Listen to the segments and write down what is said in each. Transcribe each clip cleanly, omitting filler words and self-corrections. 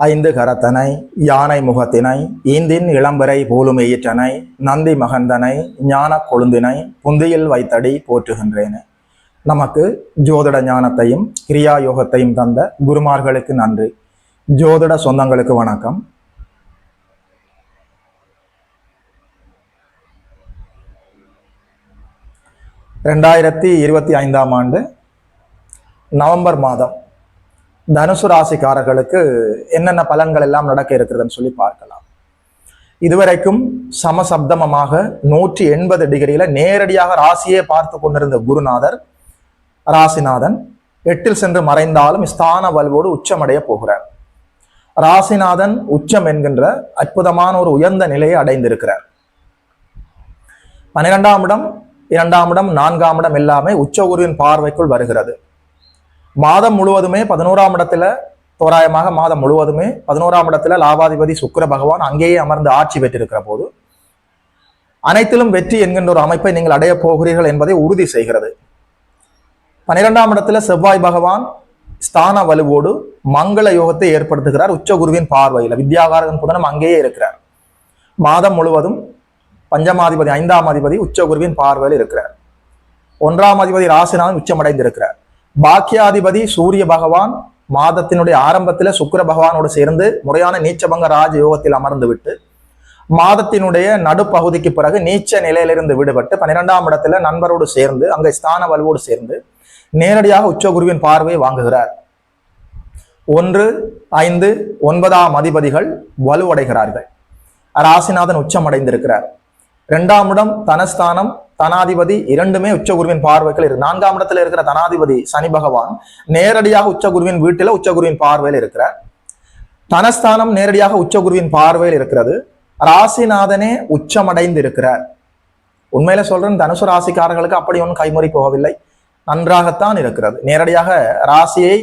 ஐந்து கரத்தனை யானை முகத்தினை ஈந்தின் இளம்பரை போலும் ஈற்றனை நந்தி மகந்தனை ஞான கொழுந்தினை புந்தியில் வைத்தடி போற்றுகின்றேனே. நமக்கு ஜோதிட ஞானத்தையும் கிரியா யோகத்தையும் தந்த குருமார்களுக்கு நன்றி. ஜோதிட சொந்தங்களுக்கு வணக்கம். ஆண்டு நவம்பர் மாதம் தனுசு ராசிக்காரர்களுக்கு என்னென்ன பலன்கள் எல்லாம் நடக்க இருக்கிறதுன்னு சொல்லி பார்க்கலாம். இதுவரைக்கும் சமசப்தமமாக 180 டிகிரியில நேரடியாக ராசியே பார்த்து கொண்டிருந்த குருநாதர் ராசிநாதன் 8 சென்று மறைந்தாலும் ஸ்தான வலுவோடு உச்சமடைய போகிறார். ராசிநாதன் உச்சம் என்கின்ற அற்புதமான ஒரு உயர்ந்த நிலையை அடைந்திருக்கிறார். 12ஆம் இடம், 2ஆம் இடம், 4ஆம் இடம் எல்லாமே உச்சகுருவின் பார்வைக்குள் வருகிறது. மாதம் முழுவதுமே 11ஆம் இடத்துல, தோராயமாக மாதம் முழுவதுமே 11ஆம் இடத்துல லாபாதிபதி சுக்கிர பகவான் அங்கேயே அமர்ந்து ஆட்சி பெற்றிருக்கிற போது அனைத்திலும் வெற்றி என்கின்ற ஒரு அமைப்பை நீங்கள் அடைய போகிறீர்கள் என்பதை உறுதி செய்கிறது. 12ஆம் இடத்துல செவ்வாய் பகவான் ஸ்தான வலுவோடு மங்கள யோகத்தை ஏற்படுத்துகிறார். உச்சகுருவின் பார்வையில் வித்யாகாரகன் புதனும் அங்கேயே இருக்கிறார். மாதம் முழுவதும் பஞ்சமாதிபதி 5ஆம் அதிபதி உச்சகுருவின் பார்வையில் இருக்கிறார். 1ஆம் அதிபதி ராசிநாதன் உச்சமடைந்திருக்கிறார். பாக்கியாதிபதி சூரிய பகவான் மாதத்தினுடைய ஆரம்பத்தில் சுக்கிர பகவானோடு சேர்ந்து முறையான நீச்சபங்க ராஜ யோகத்தில் அமர்ந்து விட்டு மாதத்தினுடைய நடுப்பகுதிக்கு பிறகு நீச்ச நிலையிலிருந்து விடுபட்டு 12ஆம் இடத்துல நண்பரோடு சேர்ந்து அங்கே ஸ்தான வலுவோடு சேர்ந்து நேரடியாக உச்சகுருவின் பார்வையை வாங்குகிறார். 1, 5, 9ஆம் அதிபதிகள் வலுவடைகிறார்கள். ராசிநாதன் உச்சமடைந்திருக்கிறார். 2ஆம் இடம் தனஸ்தானம், தனாதிபதி இரண்டுமே உச்சகுருவின் பார்வைகள் இருக்கு. 4ஆம் இடத்துல இருக்கிற தனாதிபதி சனி பகவான் நேரடியாக உச்சகுருவின் வீட்டில உச்சகுருவின் பார்வையில் இருக்கிறார். தனஸ்தானம் நேரடியாக உச்சகுருவின் பார்வையில் இருக்கிறது. ராசிநாதனே உச்சமடைந்து இருக்கிறார். உண்மையில சொல்றேன், தனுசு ராசிக்காரர்களுக்கு அப்படி ஒன்றும் கைமுறை போகவில்லை, நன்றாகத்தான் இருக்கிறது. நேரடியாக ராசியை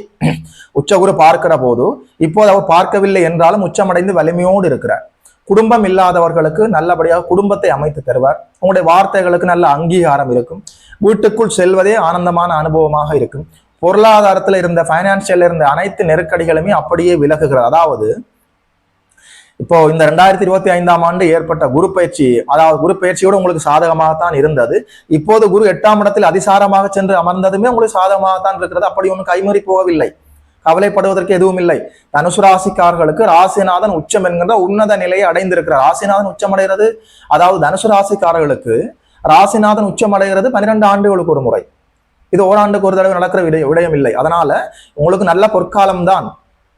உச்சகுரு பார்க்கிற போது இப்போது அவர் பார்க்கவில்லை என்றாலும் உச்சமடைந்து வலிமையோடு இருக்கிறார். குடும்பம் இல்லாதவர்களுக்கு நல்லபடியாக குடும்பத்தை அமைத்து தருவார். உங்களுடைய வார்த்தைகளுக்கு நல்ல அங்கீகாரம் இருக்கும். வீட்டுக்குள் செல்வதே ஆனந்தமான அனுபவமாக இருக்கும். பொருளாதாரத்தில் இருந்த பைனான்சியல் இருந்த அனைத்து நெருக்கடிகளுமே அப்படியே விலகுகிறது. அதாவது இப்போ இந்த 2025ஆம் ஆண்டு ஏற்பட்ட குரு பயிற்சி, அதாவது குரு பயிற்சியோடு உங்களுக்கு சாதகமாகத்தான் இருந்தது. இப்போது குரு 8ஆம் இடத்தில் அதிசாரமாக சென்று அமர்ந்ததுமே உங்களுக்கு சாதகமாகத்தான் இருக்கிறது. அப்படி ஒன்றும் கைமறி போகவில்லை, கவலைப்படுவதற்கு எதுவும் இல்லை. தனுசு ராசிக்காரர்களுக்கு ராசிநாதன் உச்சம் என்கின்ற உன்னத நிலையை அடைந்திருக்கிறார். ராசிநாதன் உச்சம் அடைகிறது, அதாவது தனுசு ராசிக்காரர்களுக்கு ராசிநாதன் உச்சம் அடைகிறது 12 ஆண்டுகளுக்கு ஒரு முறை. இது ஓராண்டுக்கு ஒரு தடவை நடக்கிற விடயம் இல்லை. அதனால உங்களுக்கு நல்ல பொற்காலம் தான்.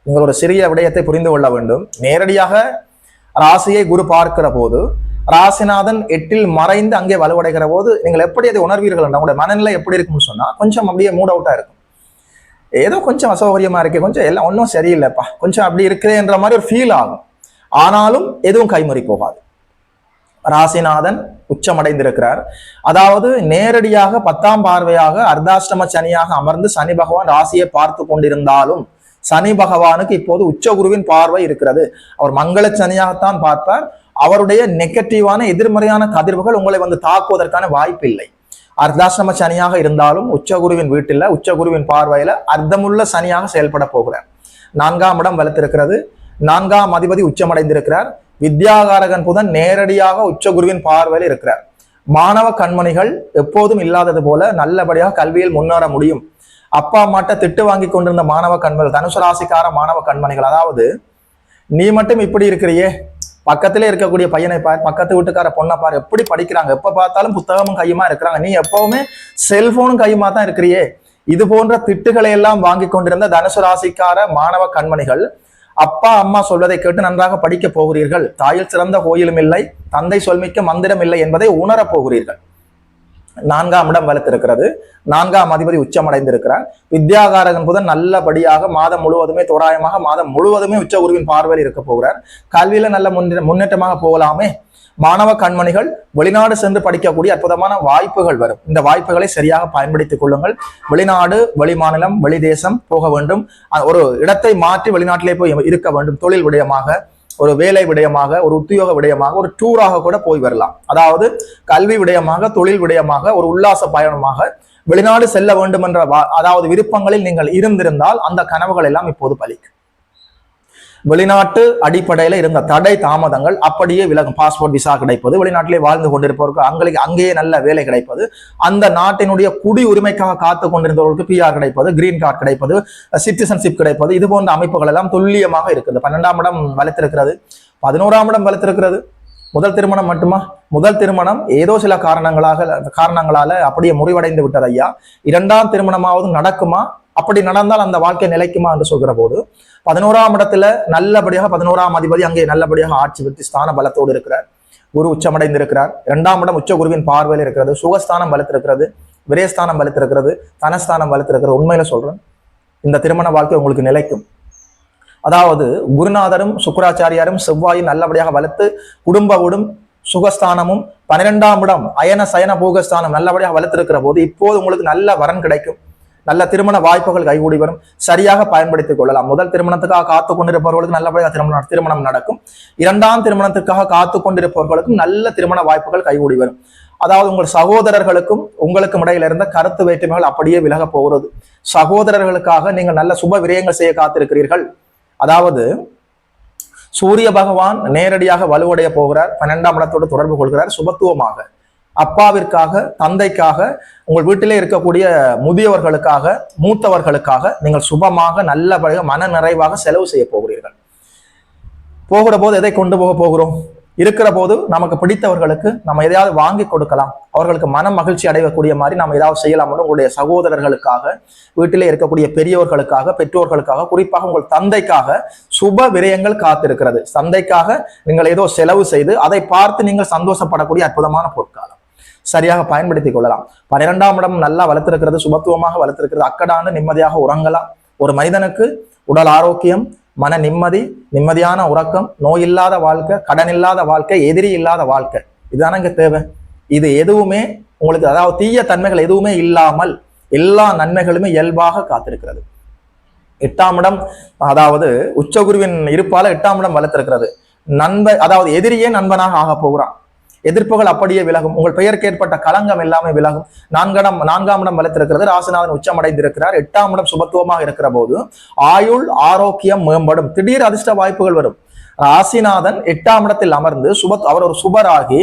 நீங்கள் ஒரு சிறிய விடயத்தை புரிந்து கொள்ள வேண்டும். நேரடியாக ராசியை குரு பார்க்கிற போது ராசிநாதன் 8இல் மறைந்து அங்கே வலுவடைகிற போது நீங்கள் எப்படி அதை உணர்வீர்கள்? உங்களுடைய மனநிலை எப்படி இருக்கும்னு சொன்னா கொஞ்சம் அப்படியே மூட் அவுட்டா இருக்கும். ஏதோ கொஞ்சம் அசௌகரியமா இருக்கு, கொஞ்சம் எல்லாம் ஒன்றும் சரியில்லைப்பா, கொஞ்சம் அப்படி இருக்குதுன்ற மாதிரி ஒரு ஃபீல் ஆகும். ஆனாலும் எதுவும் கைமறி போகாது. ராசிநாதன் உச்சமடைந்திருக்கிறார். அதாவது நேரடியாக 10ஆம் பார்வையாக அர்த்தாஷ்டம சனியாக அமர்ந்து சனி பகவான் ராசியை பார்த்து கொண்டிருந்தாலும் சனி பகவானுக்கு இப்போது உச்சகுருவின் பார்வை இருக்கிறது. அவர் மங்கள சனியாகத்தான் பார்ப்பார். அவருடைய நெகட்டிவான எதிர்மறையான கதிர்வுகள் உங்களை வந்து தாக்குவதற்கான வாய்ப்பு இல்லை. அர்த்தாசிரம சனியாக இருந்தாலும் உச்சகுருவின் வீட்டில் உச்சகுருவின் பார்வையில அர்த்தமுள்ள சனியாக செயல்பட போகிறார். 4ஆம் இடம் வலுத்திருக்கிறது. 4ஆம் அதிபதி உச்சமடைந்திருக்கிறார். வித்யாகாரகன் புதன் நேரடியாக உச்சகுருவின் பார்வையில் இருக்கிறார். மாணவ கண்மணிகள் எப்போதும் இல்லாதது போல நல்லபடியாக கல்வியில் முன்னேற முடியும். அப்பா அம்மாட்ட திட்டு வாங்கி கொண்டிருந்த மாணவ கண்மணிகள், தனுசு ராசிக்கார மாணவ கண்மணிகள், அதாவது நீ மட்டும் இப்படி இருக்கிறியே, பக்கத்திலே இருக்கக்கூடிய பையனை பார், பக்கத்து வீட்டுக்கார பொண்ணை பார், எப்படி படிக்கிறாங்க, எப்ப பார்த்தாலும் புத்தகமும் கையுமா இருக்கிறாங்க, நீ எப்பவுமே செல்போனும் கையுமா தான் இருக்கிறியே, இது போன்ற திட்டுகளை எல்லாம் வாங்கி கொண்டிருந்த தனுசு ராசிக்கார மாணவ கண்மணிகள் அப்பா அம்மா சொல்வதை கேட்டு நன்றாக படிக்க போகிறீர்கள். தாயில் சிறந்த கோயிலும் இல்லை, தந்தை சொல்மிக்க மந்திரம் இல்லை என்பதை உணரப் போகிறீர்கள். 4ஆம் இடம் வலுத்திருக்கிறது. 4ஆம் அதிபதி உச்சமடைந்திருக்கிறார். வித்யாகாரகன் புதன் நல்லபடியாக மாதம் முழுவதுமே, தோராயமாக மாதம் முழுவதுமே உச்சகுருவின் பார்வையில் இருக்க போகிறார். கல்வியில நல்ல முன்னேற்றமாக போகலாமே. மாணவ கண்மணிகள் வெளிநாடு சென்று படிக்கக்கூடிய அற்புதமான வாய்ப்புகள் வரும். இந்த வாய்ப்புகளை சரியாக பயன்படுத்திக் கொள்ளுங்கள். வெளிநாடு, வெளிமாநிலம், வெளிதேசம் போக வேண்டும். ஒரு இடத்தை மாற்றி வெளிநாட்டிலே போய் இருக்க வேண்டும். தொழில் விடயமாக, ஒரு வேலை விடயமாக, ஒரு உத்தியோக விடயமாக, ஒரு டூராக கூட போய் வரலாம். அதாவது கல்வி விடயமாக, தொழில் விடயமாக, ஒரு உல்லாச பயணமாக வெளிநாடு செல்ல வேண்டும் என்ற அதாவது விருப்பங்களில் நீங்கள் இருந்திருந்தால் அந்த கனவுகள் எல்லாம் இப்போது பலிக்கும். வெளிநாட்டு அடிப்படையில இருந்த தடை தாமதங்கள் அப்படியே விலகும். பாஸ்போர்ட் விசா கிடைப்பது, வெளிநாட்டிலே வாழ்ந்து கொண்டிருப்பவருக்கு அங்கேயே நல்ல வேலை கிடைப்பது, அந்த நாட்டினுடைய குடி உரிமைக்காக காத்து கொண்டிருந்தவர்களுக்கு PR கிடைப்பது, கிரீன் கார்டு கிடைப்பது, சிட்டிசன்ஷிப் கிடைப்பது, இது போன்ற அமைப்புகள் எல்லாம் துல்லியமாக இருக்குது. 12ஆம் இடம் வலுத்திருக்கிறது, 11ஆம் இடம் வலுத்திருக்கிறது. முதல் திருமணம் மட்டுமா? முதல் திருமணம் ஏதோ சில காரணங்களால அப்படியே முறிவடைந்து விட்டது ஐயா. 2ஆம் திருமணமாவது நடக்குமா? அப்படி நடந்தால் அந்த வாழ்க்கை நிலைக்குமா என்று சொல்கிற போது 11ஆம் இடத்துல நல்லபடியாக 11ஆம் அதிபதி அங்கே நல்லபடியாக ஆட்சி பெற்று ஸ்தான பலத்தோடு இருக்கிறார். குரு உச்சமடைந்து இருக்கிறார். 2ஆம் இடம் உச்ச குருவின் பார்வையில் இருக்கிறது. சுகஸ்தானம் வலுத்திருக்கிறது, விரயஸ்தானம் வலுத்திருக்கிறது, தனஸ்தானம் வலுத்திருக்கிறது. உண்மையில சொல்றேன், இந்த திருமண வாழ்க்கை உங்களுக்கு நிலைக்கும். அதாவது குருநாதரும் சுக்கராச்சாரியாரும் செவ்வாயும் நல்லபடியாக வளர்த்து குடும்பவோடும் சுகஸ்தானமும் 12ஆம் இடம் அயன சயன போகஸ்தானம் நல்லபடியாக வளர்த்திருக்கிற போது இப்போது உங்களுக்கு நல்ல வரன் கிடைக்கும். நல்ல திருமண வாய்ப்புகள் கைகூடி வரும். சரியாக பயன்படுத்திக் கொள்ளலாம். முதல் திருமணத்துக்காக காத்து கொண்டிருப்பவர்களுக்கு நல்லபடியாக திருமணம் நடக்கும். 2ஆம் திருமணத்துக்காக காத்து கொண்டிருப்பவர்களுக்கும் நல்ல திருமண வாய்ப்புகள் கைகூடி வரும். அதாவது உங்கள் சகோதரர்களுக்கும் உங்களுக்கும் இடையில இருந்த கருத்து வேற்றுமைகள் அப்படியே விலக போகிறது. சகோதரர்களுக்காக நீங்கள் நல்ல சுப விரயங்கள் செய்ய காத்திருக்கிறீர்கள். அதாவது சூரிய பகவான் நேரடியாக வலுவடைய போகிறார். 12ஆம் இடத்தோடு தொடர்பு கொள்கிறார் சுபத்துவமாக. அப்பாவிற்காக, தந்தைக்காக, உங்கள் வீட்டிலே இருக்கக்கூடிய முதியவர்களுக்காக, மூத்தவர்களுக்காக நீங்கள் சுபமாக நல்லபடியாக மன நிறைவாக செலவு செய்ய போகிறீர்கள். போகிற போது எதை கொண்டு போகிறோம்? இருக்கிற போது நமக்கு பிடித்தவர்களுக்கு நம்ம எதையாவது வாங்கி கொடுக்கலாம், அவர்களுக்கு மன மகிழ்ச்சி அடையக்கூடிய மாதிரி நம்ம ஏதாவது செய்யலாம். உங்களுடைய சகோதரர்களுக்காக, வீட்டிலே இருக்கக்கூடிய பெரியவர்களுக்காக, பெற்றோர்களுக்காக, குறிப்பாக உங்கள் தந்தைக்காக சுப விரயங்கள் காத்திருக்கிறது. தந்தைக்காக நீங்கள் ஏதோ செலவு செய்து அதை பார்த்து நீங்கள் சந்தோஷப்படக்கூடிய அற்புதமான பொற்காலம். சரியாக பயன்படுத்திக் கொள்ளலாம். 12ஆம் இடம் நல்லா வளர்த்திருக்கிறது, சுபத்துவமாக வளர்த்திருக்கிறது. அக்கடாண்டு நிம்மதியாக உறங்கலாம். ஒரு மனிதனுக்கு உடல் ஆரோக்கியம், மன நிம்மதி, நிம்மதியான உறக்கம், நோய் இல்லாத வாழ்க்கை, கடன் இல்லாத வாழ்க்கை, எதிரி இல்லாத வாழ்க்கை, இதுதானே இங்க தேவை. இது எதுவுமே உங்களுக்கு, அதாவது தீய தன்மைகள் எதுவுமே இல்லாமல் எல்லா நன்மைகளுமே இயல்பாக காத்திருக்கிறது. 8ஆம் இடம் அதாவது உச்சகுருவின் இருப்பால 8ஆம் இடம் வளர்த்திருக்கிறது. அதாவது எதிரியே நண்பனாக ஆக போகிறான். எதிர்ப்புகள் அப்படியே விலகும். உங்கள் பெயருக்கு ஏற்பட்ட களங்கம் எல்லாமே விலகும். 4ஆம் இடம் வளர்த்திருக்கிறது. ராசிநாதன் உச்சமடைந்திருக்கிறார். 8ஆம் இடம் சுபத்துவமாக இருக்கிற போது ஆயுள் ஆரோக்கியம் மேம்படும். திடீர் அதிர்ஷ்ட வாய்ப்புகள் வரும். ராசிநாதன் 8ஆம் இடத்தில் அமர்ந்து அவர் ஒரு சுபராகி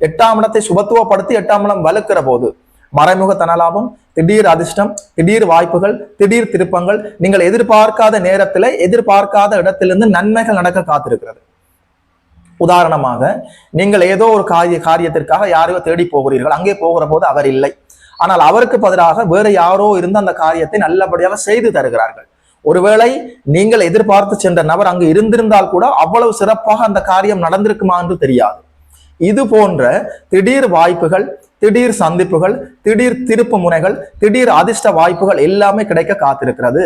8ஆம் இடத்தை சுபத்துவப்படுத்தி 8ஆம் இடம் வலுக்கிற போது மறைமுக தனலாபம், திடீர் அதிர்ஷ்டம், திடீர் வாய்ப்புகள், திடீர் திருப்பங்கள், நீங்கள் எதிர்பார்க்காத நேரத்தில் எதிர்பார்க்காத இடத்திலிருந்து நன்மைகள் நடக்க காத்திருக்கிறது. உதாரணமாக, நீங்கள் ஏதோ ஒரு காரியத்திற்காக யாரையோ தேடி போகிறீர்கள். அங்கே போகிற போது அவர் இல்லை. ஆனால் அவருக்கு பதிலாக வேறு யாரோ இருந்து அந்த காரியத்தை நல்லபடியாக செய்து தருகிறார்கள். ஒருவேளை நீங்கள் எதிர்பார்த்து சென்ற நபர் அங்கு இருந்திருந்தால் கூட அவ்வளவு சிறப்பாக அந்த காரியம் நடந்திருக்குமா என்று தெரியாது. இது போன்ற திடீர் வாய்ப்புகள், திடீர் சந்திப்புகள், திடீர் திருப்பு முனைகள், திடீர் அதிர்ஷ்ட வாய்ப்புகள் எல்லாமே கிடைக்க காத்திருக்கிறது.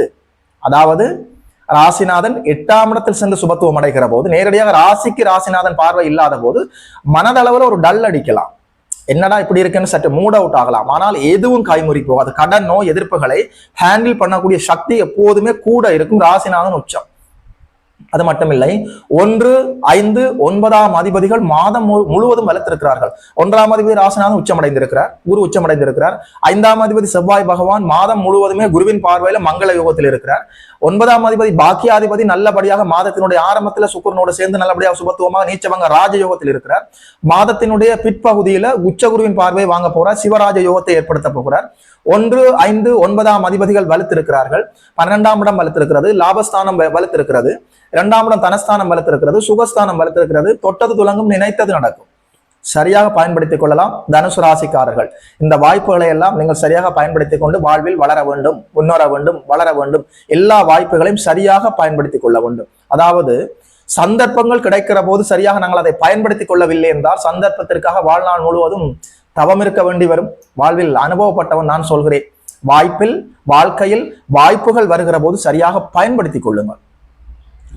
அதாவது ராசிநாதன் 8ஆம் இடத்தில் சென்று சுபத்துவம் அடைகிற போது நேரடியாக ராசிக்கு ராசிநாதன் பார்வை இல்லாத போது மனதளவில் ஒரு டல் அடிக்கலாம். என்னடா இப்படி இருக்குன்னு சற்று மூட் அவுட் ஆகலாம். ஆனால் எதுவும் கைமுறி போகாது. கடன், நோய், எதிர்ப்புகளை ஹேண்டில் பண்ணக்கூடிய சக்தி எப்போதுமே கூட இருக்கும் ராசிநாதன் உச்சம். அது மட்டுமில்லை, 1, 5, 9ஆம் அதிபதிகள் மாதம் முழுவதும் வளர்த்திருக்கிறார்கள். 1ஆம் அதிபதி ராசிநாதன் உச்சமடைந்திருக்கிறார், குரு உச்சமடைந்திருக்கிறார். 5ஆம் அதிபதி செவ்வாய் பகவான் மாதம் முழுவதுமே குருவின் பார்வையில மங்கள யோகத்தில் இருக்கிறார். 9ஆம் அதிபதி பாக்கியாதிபதி நல்லபடியாக மாதத்தினுடைய ஆரம்பத்துல சுக்கிரனோடு சேர்ந்து நல்லபடியாக சுபத்துவமாக நீச்சவங்க ராஜயோகத்தில் இருக்கிறார். மாதத்தினுடைய பிற்பகுதியில உச்சகுருவின் பார்வை வாங்க போறார், சிவராஜ யோகத்தை ஏற்படுத்த போகிறார். 1, 5, 9ஆம் அதிபதிகள் வலுத்திருக்கிறார்கள். 12ஆம் இடம் வலுத்திருக்கிறது, லாபஸ்தானம் வலுத்திருக்கிறது, 2ஆம் இடம் தனஸ்தானம் வலுத்திருக்கிறது, சுகஸ்தானம் வலுத்திருக்கிறது. தொட்டது துலங்கும், நினைத்தது நடக்கும். சரியாக பயன்படுத்திக் கொள்ளலாம். தனுசு ராசிக்காரர்கள் இந்த வாய்ப்புகளை எல்லாம் நீங்கள் சரியாக பயன்படுத்திக் கொண்டு வாழ்வில் வளர வேண்டும், முன்னேற வேண்டும், வளர வேண்டும். எல்லா வாய்ப்புகளையும் சரியாக பயன்படுத்திக் கொள்ள வேண்டும். அதாவது சந்தர்ப்பங்கள் கிடைக்கிற போது சரியாக நாங்கள் அதை பயன்படுத்திக் கொள்ளவில்லை என்றால் சந்தர்ப்பத்திற்காக வாழ்நாள் முழுவதும் தவம் இருக்க வேண்டி வரும். வாழ்வில் அனுபவப்பட்டவன் நான் சொல்கிறேன். வாழ்க்கையில் வாய்ப்புகள் வருகிற போது சரியாக பயன்படுத்திக் கொள்ளுங்கள்.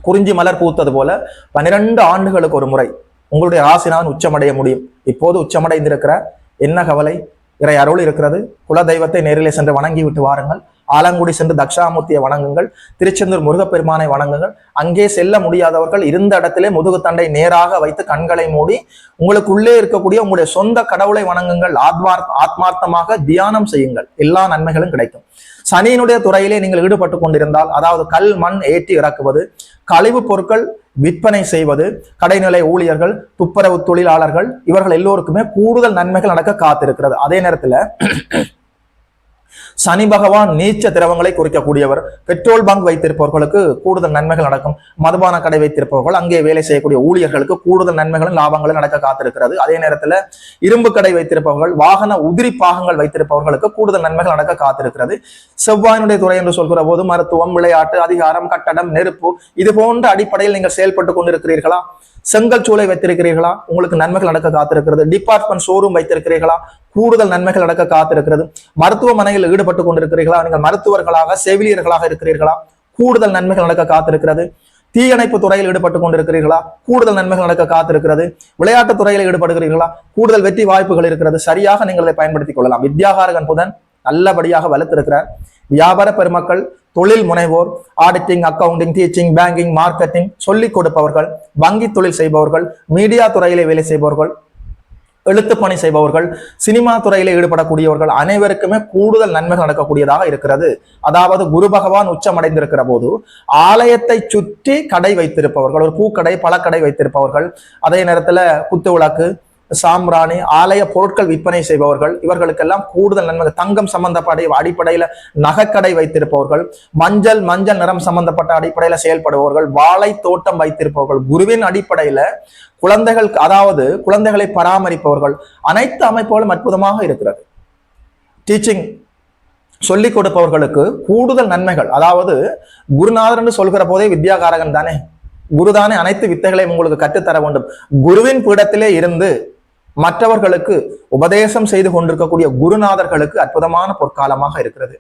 குறிஞ்சி மலர் பூத்தது போல 12 ஆண்டுகளுக்கு ஒரு முறை உங்களுடைய ராசிநாதன் உச்சமடைய முடியும். இப்போது உச்சமடைந்திருக்கிறார். என்ன கவலை? இறை அருள் இருக்கிறது. குல தெய்வத்தை நேரிலே சென்று வணங்கி விட்டு வாருங்கள். ஆலங்குடி சென்று தட்சாமூர்த்தியை வணங்குங்கள். திருச்செந்தூர் முருகப்பெருமானை வணங்குங்கள். அங்கே செல்ல முடியாதவர்கள் இருந்த இடத்திலே முதுகுத்தண்டை நேராக வைத்து கண்களை மூடி உங்களுக்குள்ளே இருக்கக்கூடிய உங்களுடைய சொந்த கடவுளை வணங்குங்கள். ஆத்மார்த்தமாக தியானம் செய்யுங்கள். எல்லா நன்மைகளும் கிடைக்கும். சனியினுடைய துறையிலே நீங்கள் ஈடுபட்டு கொண்டிருந்தால், அதாவது கல் மண் ஏற்றி இறக்குவது, கழிவுப் பொருட்கள் விற்பனை செய்வது, கடைநிலை ஊழியர்கள், துப்புரவு தொழிலாளர்கள், இவர்கள் எல்லோருக்குமே கூடுதல் நன்மைகள் நடக்க காத்திருக்கிறது. அதே நேரத்துல சனி பகவான் நீச்ச திரவங்களை குறிக்கக்கூடியவர். பெட்ரோல் பங்க் வைத்திருப்பவர்களுக்கு கூடுதல் நன்மைகள் நடக்கும். மதுபான கடை வைத்திருப்பவர்கள், அங்கே வேலை செய்யக்கூடிய ஊழியர்களுக்கு கூடுதல் நன்மைகளும் லாபங்களும் நடக்க காத்திருக்கிறது. அதே நேரத்தில் இரும்பு கடை வைத்திருப்பவர்கள், வாகன உதிரி பாகங்கள் வைத்திருப்பவர்களுக்கு கூடுதல் நன்மைகள் நடக்க காத்திருக்கிறது. செவ்வாயினுடைய துறை என்று சொல்கிற போது மருத்துவம், விளையாட்டு, அதிகாரம், கட்டடம், நெருப்பு, இது போன்ற அடிப்படையில் நீங்கள் செயல்பட்டு கொண்டிருக்கிறீர்களா? செங்கல் சூளை வைத்திருக்கிறீர்களா? உங்களுக்கு நன்மைகள் நடக்க காத்திருக்கிறது. டிபார்ட்மெண்ட் ஷோரூம் வைத்திருக்கிறீர்களா? கூடுதல் நன்மைகள் நடக்க காத்திருக்கிறது. மருத்துவமனையில் ஈடுபட்டு கொண்டிருக்கிறீர்களா? நீங்கள் மருத்துவர்களாக, செவிலியர்களாக இருக்கிறீர்களா? கூடுதல் நன்மைகள் நடக்க காத்திருக்கிறது. தீயணைப்பு துறையில் ஈடுபட்டு கொண்டிருக்கிறீர்களா? கூடுதல் நன்மைகள் நடக்க காத்திருக்கிறது. விளையாட்டு துறையில் ஈடுபடுகிறீர்களா? கூடுதல் வெற்றி வாய்ப்புகள் இருக்கிறது. சரியாக நீங்கள் அதை பயன்படுத்திக் கொள்ளலாம். வித்யாகாரகன் புதன் நல்லபடியாக வலுத்திருக்கிறார். வியாபார பெருமக்கள், தொழில் முனைவோர், auditing, accounting, teaching, banking, marketing சொல்லிக் கொடுப்பவர்கள், வங்கி தொழில் செய்பவர்கள், மீடியா துறையிலே வேலை செய்பவர்கள், எழுத்து பணி செய்பவர்கள், சினிமா துறையில ஈடுபடக்கூடியவர்கள் அனைவருக்குமே கூடுதல் நன்மைகள் நடக்கக்கூடியதாக இருக்கிறது. அதாவது குரு பகவான் உச்சமடைந்திருக்கிற போது ஆலயத்தை சுற்றி கடை வைத்திருப்பவர்கள், ஒரு பூக்கடை, பழக்கடை வைத்திருப்பவர்கள், அதே நேரத்துல குத்து விளக்கு, சாம்பிராணி, ஆலய பொருட்கள் விற்பனை செய்பவர்கள், இவர்களுக்கெல்லாம் கூடுதல் நன்மை. தங்கம் சம்பந்தப்பட்ட அடிப்படையில நகைக்கடை வைத்திருப்பவர்கள், மஞ்சள் நிறம் சம்பந்தப்பட்ட அடிப்படையில செயல்படுபவர்கள், வாழை தோட்டம் வைத்திருப்பவர்கள், குருவின் அடிப்படையில குழந்தைகள், அதாவது குழந்தைகளை பராமரிப்பவர்கள், அனைத்து அமைப்புகளும் அற்புதமாக இருக்கிறது. டீச்சிங் சொல்லிக் கொடுப்பவர்களுக்கு கூடுதல் நன்மைகள். அதாவது குருநாதர் என்று சொல்கிற போதே வித்யாகாரகன் தானே, குருதானே அனைத்து வித்தைகளையும் உங்களுக்கு கற்றுத்தர வேண்டும். குருவின் பீடத்திலே இருந்து மற்றவர்களுக்கு உபதேசம் செய்து கொண்டிருக்கக்கூடிய குருநாதர்களுக்கு அற்புதமான பொற்காலமாக இருக்கிறது.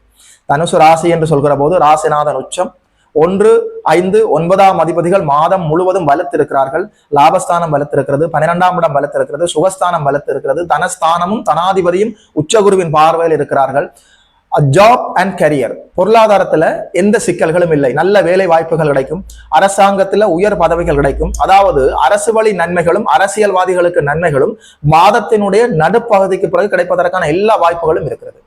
தனுசு ராசி என்று சொல்கிற போது ராசிநாதன் உச்சம் 1, 5, 9ஆம் அதிபதிகள் மாதம் முழுவதும் வலுத்திருக்கிறார்கள். லாபஸ்தானம் வலுத்திருக்கிறது, 12ஆம் இடம் வலுத்திருக்கிறது, சுகஸ்தானம் வலுத்திருக்கிறது, தனஸ்தானமும் தனாதிபதியும் உச்சகுருவின் பார்வையில் இருக்கிறார்கள். ஜாப் அண்ட் கரியர், பொருளாதாரத்துல எந்த சிக்கல்களும் இல்லை, நல்ல வேலை வாய்ப்புகள் கிடைக்கும், அரசாங்கத்துல உயர் பதவிகள் கிடைக்கும். அதாவது அரசு வழி நன்மைகளும் அரசியல்வாதிகளுக்கு நன்மைகளும் மாதத்தினுடைய நடுப்பகுதிக்கு பிறகு கிடைப்பதற்கான எல்லா வாய்ப்புகளும் இருக்கிறது.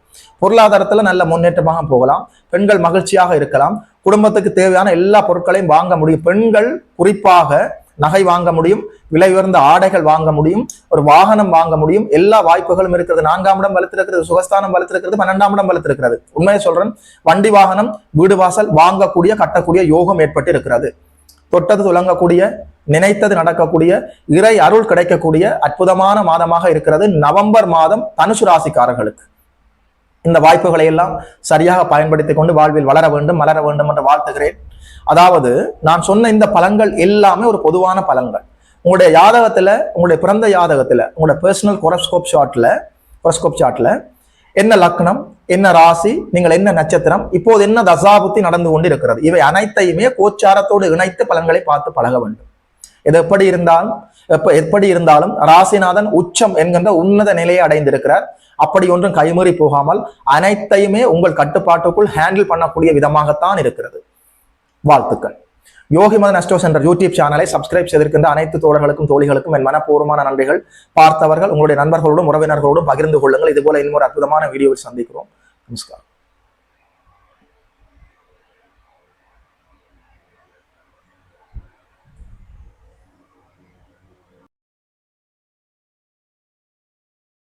பொருளாதாரத்துல நல்ல முன்னேற்றமாக போகலாம். பெண்கள் மகிழ்ச்சியாக இருக்கலாம். குடும்பத்துக்கு தேவையான எல்லா பொருட்களையும் வாங்க முடியும். பெண்கள் குறிப்பாக நகை வாங்க முடியும், விலை உயர்ந்த ஆடைகள் வாங்க முடியும், ஒரு வாகனம் வாங்க முடியும். எல்லா வாய்ப்புகளும் இருக்கிறது. 4ஆம் இடம் வலுத்திருக்கிறது, சுகஸ்தானம் வலுத்திருக்கிறது, 12ஆம் இடம் வலுத்திருக்கிறது. உண்மையை சொல்றேன், வண்டி வாகனம், வீடு வாசல் வாங்கக்கூடிய, கட்டக்கூடிய யோகம் ஏற்பட்டு இருக்கிறது. தொட்டது துலங்கக்கூடிய, நினைத்தது நடக்கக்கூடிய, இறை அருள் கிடைக்கக்கூடிய அற்புதமான மாதமாக இருக்கிறது நவம்பர் மாதம் தனுசு ராசிக்காரர்களுக்கு. இந்த வாய்ப்புகளை எல்லாம் சரியாக பயன்படுத்திக் கொண்டு வாழ்வில் வளர வேண்டும், மலர வேண்டும் என்று வாழ்த்துகிறேன். அதாவது நான் சொன்ன இந்த பலன்கள் எல்லாமே ஒரு பொதுவான பலன்கள். உங்களுடைய ஜாதகத்துல, உங்களுடைய பிறந்த ஜாதகத்துல, உங்களுடைய பர்சனல் ஹொரோஸ்கோப் சார்ட்ல என்ன லக்னம், என்ன ராசி, நீங்கள் என்ன நட்சத்திரம், இப்போது என்ன தசாபுத்தி நடந்து கொண்டு இருக்கிறது, இவை அனைத்தையுமே கோச்சாரத்தோடு இணைத்து பலன்களை பார்த்து பழக வேண்டும். இது எப்படி இருந்தாலும் ராசிநாதன் உச்சம் என்கின்ற உன்னத நிலையை அடைந்திருக்கிறார். அப்படி ஒன்றும் கைமீறி போகாமல் அனைத்தையுமே உங்கள் கட்டுப்பாட்டுக்குள் ஹேண்டில் பண்ணக்கூடிய விதமாகத்தான் இருக்கிறது. வாழ்த்துக்கள். யோகி மதன் அஸ்ட்ரோ சென்டர் யூடியூப் சேனலை சப்ஸ்கிரைப் செய்திருக்கின்ற அனைத்து தோழர்களுக்கும் தோழிகளுக்கும் என் மனப்பூர்வமான நன்றிகள். பார்த்தவர்கள் உங்களுடைய நண்பர்களோடும் உறவினர்களோடும் பகிர்ந்து கொள்ளுங்கள். இதுபோல இன்னொரு அற்புதமான வீடியோவில் சந்திக்கிறோம். நமஸ்காரம்.